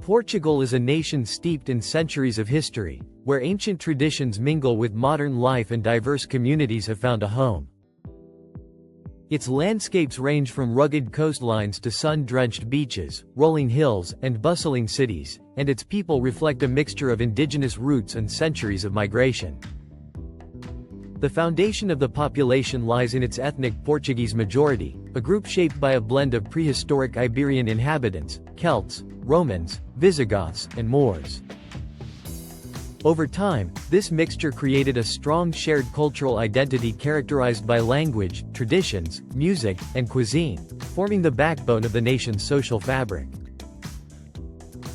Portugal is a nation steeped in centuries of history, where ancient traditions mingle with modern life and diverse communities have found a home. Its landscapes range from rugged coastlines to sun-drenched beaches, rolling hills, and bustling cities, and its people reflect a mixture of indigenous roots and centuries of migration. The foundation of the population lies in its ethnic Portuguese majority, a group shaped by a blend of prehistoric Iberian inhabitants, Celts, Romans, Visigoths, and Moors. Over time, this mixture created a strong shared cultural identity characterized by language, traditions, music, and cuisine, forming the backbone of the nation's social fabric.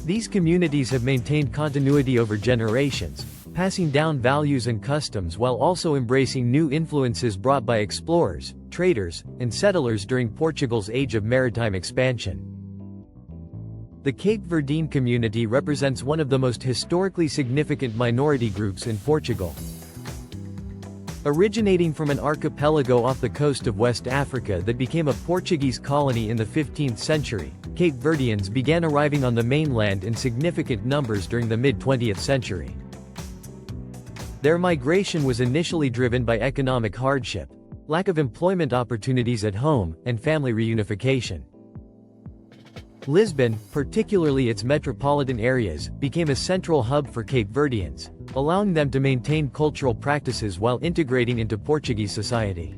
These communities have maintained continuity over generations, passing down values and customs while also embracing new influences brought by explorers, traders, and settlers during Portugal's age of maritime expansion. The Cape Verdean community represents one of the most historically significant minority groups in Portugal. Originating from an archipelago off the coast of West Africa that became a Portuguese colony in the 15th century, Cape Verdeans began arriving on the mainland in significant numbers during the mid-20th century. Their migration was initially driven by economic hardship, lack of employment opportunities at home, and family reunification. Lisbon, particularly its metropolitan areas, became a central hub for Cape Verdeans, allowing them to maintain cultural practices while integrating into Portuguese society.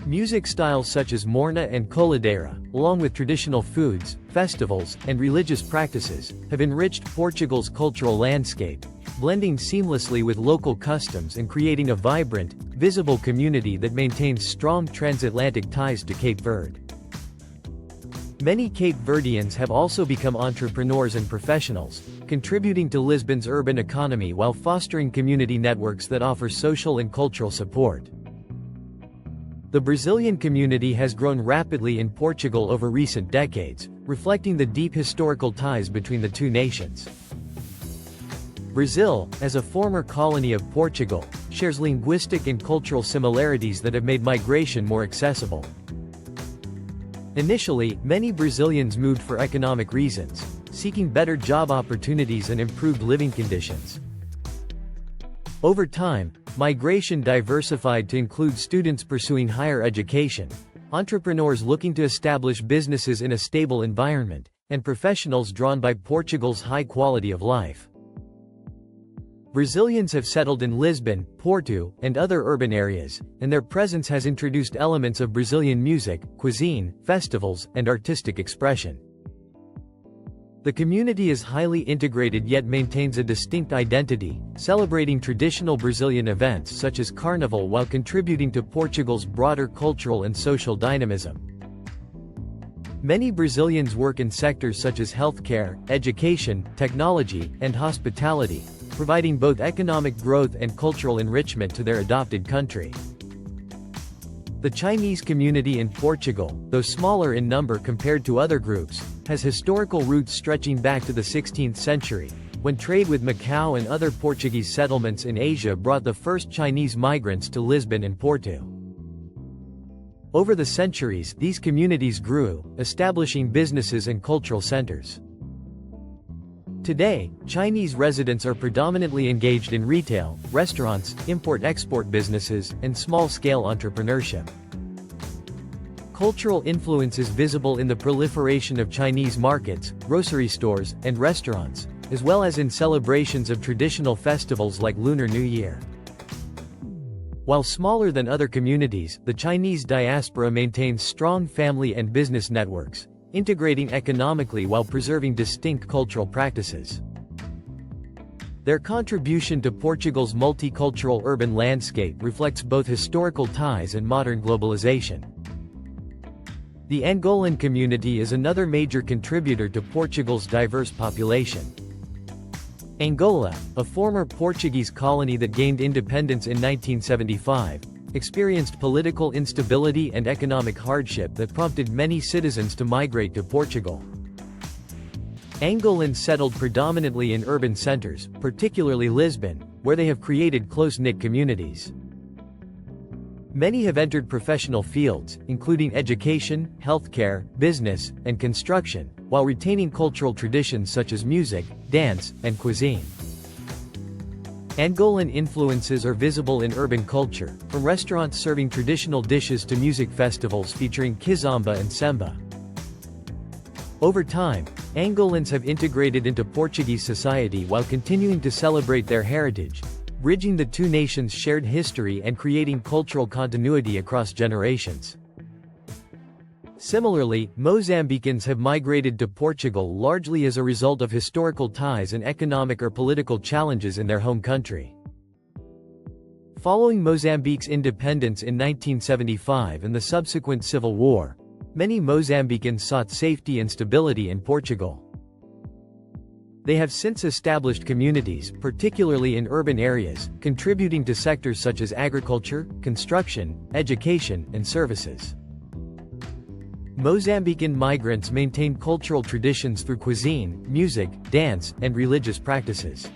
Music styles such as morna and coladeira, along with traditional foods, festivals, and religious practices, have enriched Portugal's cultural landscape, blending seamlessly with local customs and creating a vibrant, visible community that maintains strong transatlantic ties to Cape Verde. Many Cape Verdeans have also become entrepreneurs and professionals, contributing to Lisbon's urban economy while fostering community networks that offer social and cultural support. The Brazilian community has grown rapidly in Portugal over recent decades, reflecting the deep historical ties between the two nations. Brazil, as a former colony of Portugal, shares linguistic and cultural similarities that have made migration more accessible. Initially, many Brazilians moved for economic reasons, seeking better job opportunities and improved living conditions. Over time, migration diversified to include students pursuing higher education, entrepreneurs looking to establish businesses in a stable environment, and professionals drawn by Portugal's high quality of life. Brazilians have settled in Lisbon, Porto, and other urban areas, and their presence has introduced elements of Brazilian music, cuisine, festivals, and artistic expression. The community is highly integrated yet maintains a distinct identity, celebrating traditional Brazilian events such as Carnival while contributing to Portugal's broader cultural and social dynamism. Many Brazilians work in sectors such as healthcare, education, technology, and hospitality, providing both economic growth and cultural enrichment to their adopted country. The Chinese community in Portugal, though smaller in number compared to other groups, has historical roots stretching back to the 16th century, when trade with Macau and other Portuguese settlements in Asia brought the first Chinese migrants to Lisbon and Porto. Over the centuries, these communities grew, establishing businesses and cultural centers. Today, Chinese residents are predominantly engaged in retail, restaurants, import-export businesses, and small-scale entrepreneurship. Cultural influence is visible in the proliferation of Chinese markets, grocery stores, and restaurants, as well as in celebrations of traditional festivals like Lunar New Year. While smaller than other communities, the Chinese diaspora maintains strong family and business networks, integrating economically while preserving distinct cultural practices. Their contribution to Portugal's multicultural urban landscape reflects both historical ties and modern globalization. The Angolan community is another major contributor to Portugal's diverse population. Angola, a former Portuguese colony that gained independence in 1975, experienced political instability and economic hardship that prompted many citizens to migrate to Portugal. Angolans settled predominantly in urban centers, particularly Lisbon, where they have created close-knit communities. Many have entered professional fields, including education, healthcare, business, and construction, while retaining cultural traditions such as music, dance, and cuisine. Angolan influences are visible in urban culture, from restaurants serving traditional dishes to music festivals featuring kizomba and semba. Over time, Angolans have integrated into Portuguese society while continuing to celebrate their heritage, bridging the two nations' shared history and creating cultural continuity across generations. Similarly, Mozambicans have migrated to Portugal largely as a result of historical ties and economic or political challenges in their home country. Following Mozambique's independence in 1975 and the subsequent civil war, many Mozambicans sought safety and stability in Portugal. They have since established communities, particularly in urban areas, contributing to sectors such as agriculture, construction, education, and services. Mozambican migrants maintain cultural traditions through cuisine, music, dance, and religious practices.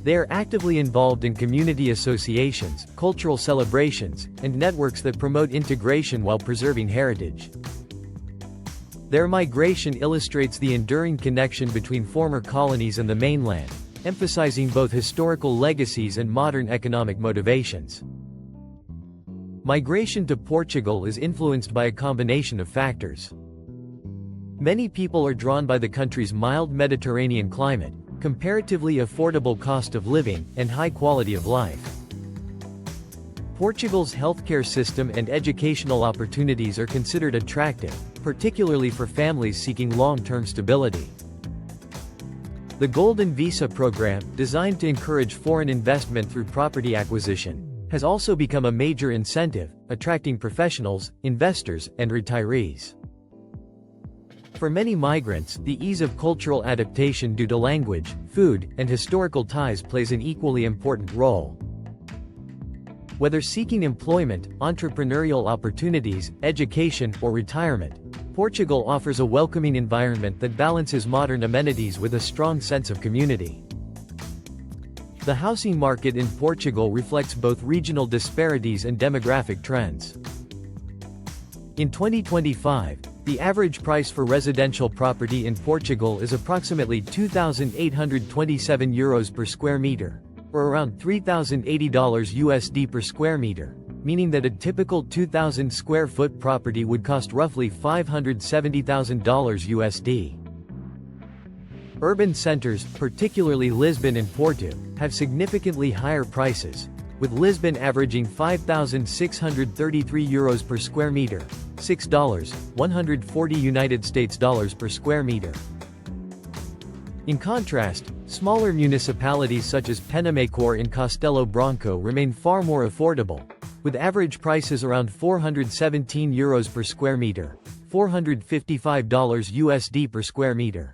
They are actively involved in community associations, cultural celebrations, and networks that promote integration while preserving heritage. Their migration illustrates the enduring connection between former colonies and the mainland, emphasizing both historical legacies and modern economic motivations. Migration to Portugal is influenced by a combination of factors. Many people are drawn by the country's mild Mediterranean climate, comparatively affordable cost of living, and high quality of life. Portugal's healthcare system and educational opportunities are considered attractive, particularly for families seeking long-term stability. The Golden Visa program, designed to encourage foreign investment through property acquisition, has also become a major incentive, attracting professionals, investors, and retirees. For many migrants, the ease of cultural adaptation due to language, food, and historical ties plays an equally important role. Whether seeking employment, entrepreneurial opportunities, education, or retirement, Portugal offers a welcoming environment that balances modern amenities with a strong sense of community. The housing market in Portugal reflects both regional disparities and demographic trends. In 2025, the average price for residential property in Portugal is approximately €2,827 per square meter, or around $3,080 USD per square meter, meaning that a typical 2,000 square foot property would cost roughly $570,000 USD. Urban centers, particularly Lisbon and Porto, have significantly higher prices, with Lisbon averaging €5,633 per square meter, $6.140 United States dollars per square meter. In contrast, smaller municipalities such as Penamacor in Castelo Branco remain far more affordable, with average prices around €417 per square meter, $455 USD per square meter.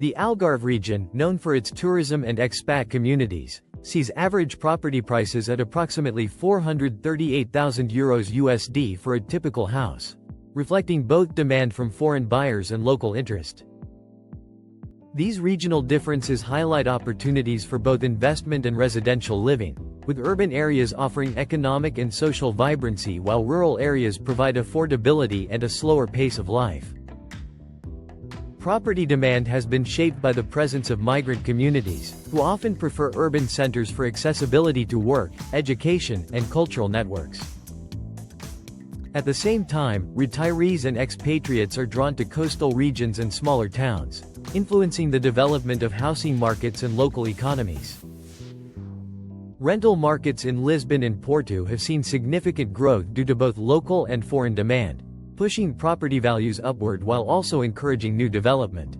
The Algarve region, known for its tourism and expat communities, sees average property prices at approximately €438,000 USD for a typical house, reflecting both demand from foreign buyers and local interest. These regional differences highlight opportunities for both investment and residential living, with urban areas offering economic and social vibrancy while rural areas provide affordability and a slower pace of life. Property demand has been shaped by the presence of migrant communities, who often prefer urban centers for accessibility to work, education, and cultural networks. At the same time, retirees and expatriates are drawn to coastal regions and smaller towns, influencing the development of housing markets and local economies. Rental markets in Lisbon and Porto have seen significant growth due to both local and foreign demand, pushing property values upward while also encouraging new development.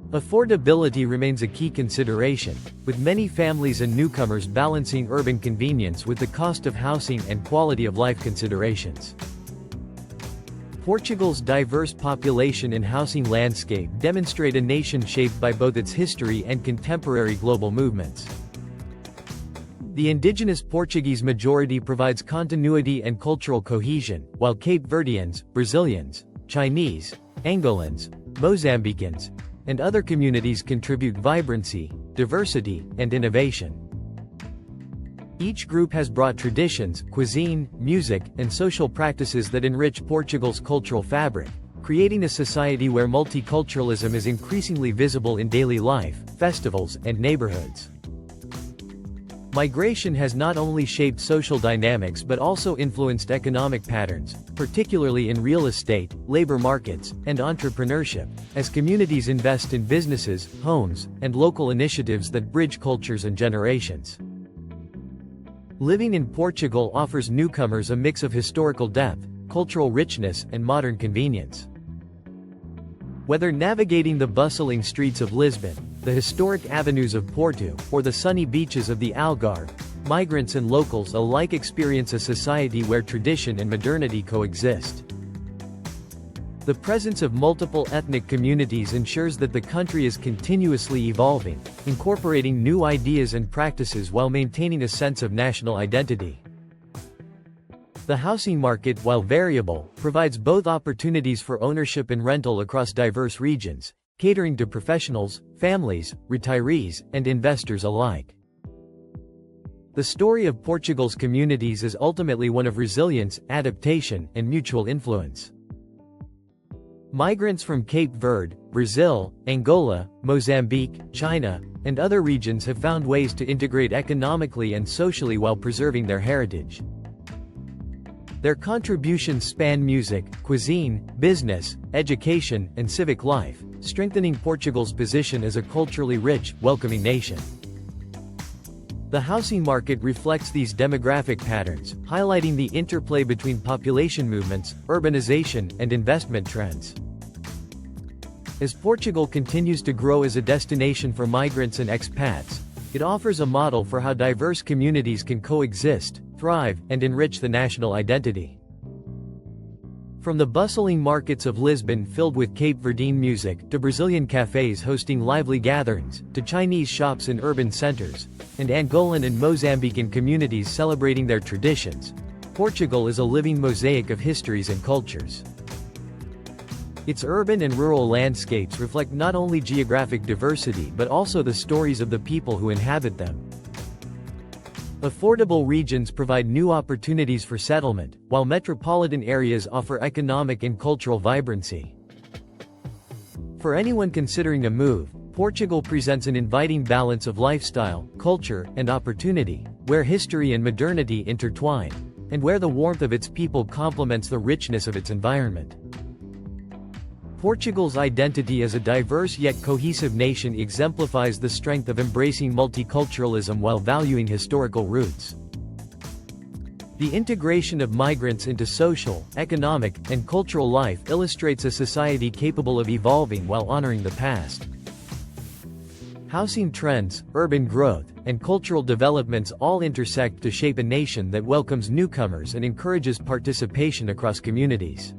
Affordability remains a key consideration, with many families and newcomers balancing urban convenience with the cost of housing and quality of life considerations. Portugal's diverse population and housing landscape demonstrate a nation shaped by both its history and contemporary global movements. The indigenous Portuguese majority provides continuity and cultural cohesion, while Cape Verdeans, Brazilians, Chinese, Angolans, Mozambicans, and other communities contribute vibrancy, diversity, and innovation. Each group has brought traditions, cuisine, music, and social practices that enrich Portugal's cultural fabric, creating a society where multiculturalism is increasingly visible in daily life, festivals, and neighborhoods. Migration has not only shaped social dynamics but also influenced economic patterns, particularly in real estate, labor markets, and entrepreneurship, as communities invest in businesses, homes, and local initiatives that bridge cultures and generations. Living in Portugal offers newcomers a mix of historical depth, cultural richness, and modern convenience. Whether navigating the bustling streets of Lisbon, the historic avenues of Porto, or the sunny beaches of the Algarve, migrants and locals alike experience a society where tradition and modernity coexist. The presence of multiple ethnic communities ensures that the country is continuously evolving, incorporating new ideas and practices while maintaining a sense of national identity. The housing market, while variable, provides both opportunities for ownership and rental across diverse regions, catering to professionals, families, retirees, and investors alike. The story of Portugal's communities is ultimately one of resilience, adaptation, and mutual influence. Migrants from Cape Verde, Brazil, Angola, Mozambique, China, and other regions have found ways to integrate economically and socially while preserving their heritage. Their contributions span music, cuisine, business, education, and civic life, strengthening Portugal's position as a culturally rich, welcoming nation. The housing market reflects these demographic patterns, highlighting the interplay between population movements, urbanization, and investment trends. As Portugal continues to grow as a destination for migrants and expats, it offers a model for how diverse communities can coexist, thrive, and enrich the national identity. From the bustling markets of Lisbon filled with Cape Verdean music, to Brazilian cafes hosting lively gatherings, to Chinese shops in urban centers, and Angolan and Mozambican communities celebrating their traditions, Portugal is a living mosaic of histories and cultures. Its urban and rural landscapes reflect not only geographic diversity but also the stories of the people who inhabit them. Affordable regions provide new opportunities for settlement, while metropolitan areas offer economic and cultural vibrancy. For anyone considering a move, Portugal presents an inviting balance of lifestyle, culture, and opportunity, where history and modernity intertwine, and where the warmth of its people complements the richness of its environment. Portugal's identity as a diverse yet cohesive nation exemplifies the strength of embracing multiculturalism while valuing historical roots. The integration of migrants into social, economic, and cultural life illustrates a society capable of evolving while honoring the past. Housing trends, urban growth, and cultural developments all intersect to shape a nation that welcomes newcomers and encourages participation across communities.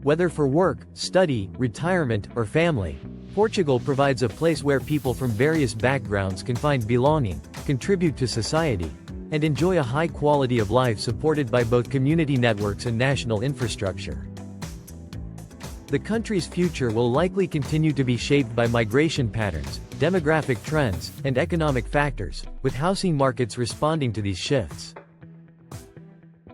Whether for work, study, retirement, or family, Portugal provides a place where people from various backgrounds can find belonging, contribute to society, and enjoy a high quality of life supported by both community networks and national infrastructure. The country's future will likely continue to be shaped by migration patterns, demographic trends, and economic factors, with housing markets responding to these shifts.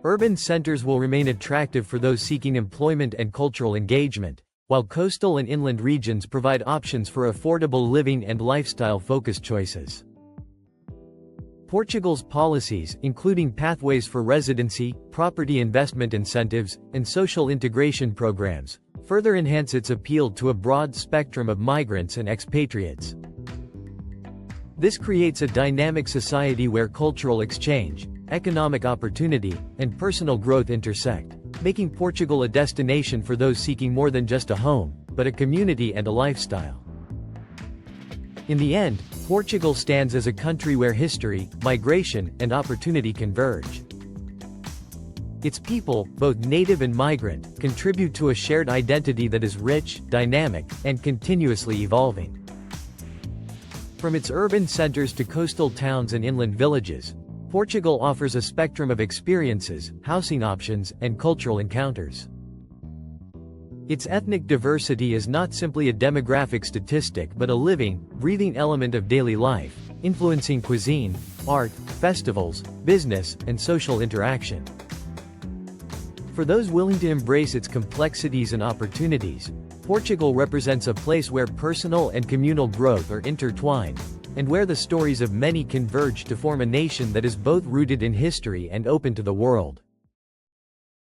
Urban centers will remain attractive for those seeking employment and cultural engagement, while coastal and inland regions provide options for affordable living and lifestyle-focused choices. Portugal's policies, including pathways for residency, property investment incentives, and social integration programs, further enhance its appeal to a broad spectrum of migrants and expatriates. This creates a dynamic society where cultural exchange, economic opportunity, and personal growth intersect, making Portugal a destination for those seeking more than just a home, but a community and a lifestyle. In the end, Portugal stands as a country where history, migration, and opportunity converge. Its people, both native and migrant, contribute to a shared identity that is rich, dynamic, and continuously evolving. From its urban centers to coastal towns and inland villages, Portugal offers a spectrum of experiences, housing options, and cultural encounters. Its ethnic diversity is not simply a demographic statistic but a living, breathing element of daily life, influencing cuisine, art, festivals, business, and social interaction. For those willing to embrace its complexities and opportunities, Portugal represents a place where personal and communal growth are intertwined, and where the stories of many converge to form a nation that is both rooted in history and open to the world.